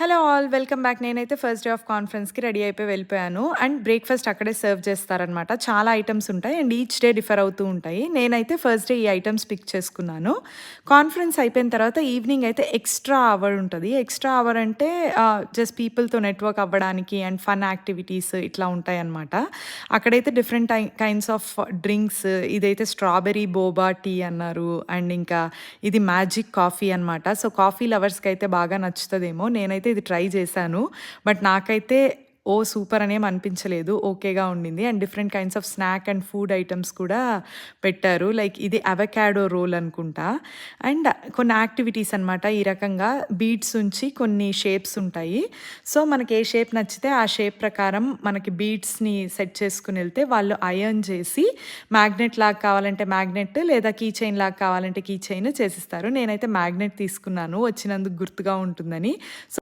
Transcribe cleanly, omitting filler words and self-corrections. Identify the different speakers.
Speaker 1: Hello all welcome back. నేనైతే first day of కాన్ఫరెన్స్‌కి ready అయిపోయి వెళ్ళిపోయాను. అండ్ బ్రేక్‌ఫాస్ట్ అక్కడే సర్వ్ చేస్తారనమాట. చాలా ఐటెమ్స్ ఉంటాయి అండ్ ఈచ్ డే డిఫర్ అవుతూ ఉంటాయి. నేనైతే ఫస్ట్ డే ఈ ఐటెమ్స్ పిక్ చేసుకున్నాను. కాన్ఫరెన్స్ అయిపోయిన తర్వాత ఈవినింగ్ అయితే ఎక్స్‌ట్రా అవర్ ఉంటది. ఎక్స్‌ట్రా అవర్ అంటే జస్ట్ పీపుల్‌తో నెట్వర్క్ అవ్వడానికి అండ్ ఫన్ యాక్టివిటీస్ ఇట్లా ఉంటాయన్నమాట. అక్కడైతే డిఫరెంట్ కైండ్స్ ఆఫ్ డ్రింక్స్, ఇదైతే స్ట్రాబెర్రీ బోబా టీ అన్నారు. అండ్ ఇంకా ఇది మ్యాజిక్ కాఫీ అనమాట. సో, కాఫీ లవర్స్‌కైతే బాగా నచ్చుతదేమో. నేనైతే ఇది ట్రై చేశాను. బట్ నాకైతే సూపర్ అనేం అనిపించలేదు. ఓకేగా ఉండింది. And different kinds of snack and food items కూడా పెట్టారు. లైక్ ఇది అవకాడో రోల్ అనుకుంటా. అండ్ కొన్ని యాక్టివిటీస్ అనమాట. ఈ రకంగా బీడ్స్ ఉంచి కొన్ని షేప్స్ ఉంటాయి. సో, మనకి ఏ షేప్ నచ్చితే ఆ షేప్ ప్రకారం మనకి బీడ్స్‌ని సెట్ చేసుకొనెళ్తే వాళ్ళు అయర్న్ చేసి మ్యాగ్నెట్ లాగా కావాలంటే మ్యాగ్నెట్, లేదా కీ చైన్ లాగా కావాలంటే కీ చైన్ చేసిస్తారు. నేనైతే మ్యాగ్నెట్ తీసుకున్నాను వచ్చినందుకు గుర్తుగా ఉంటుందని. సో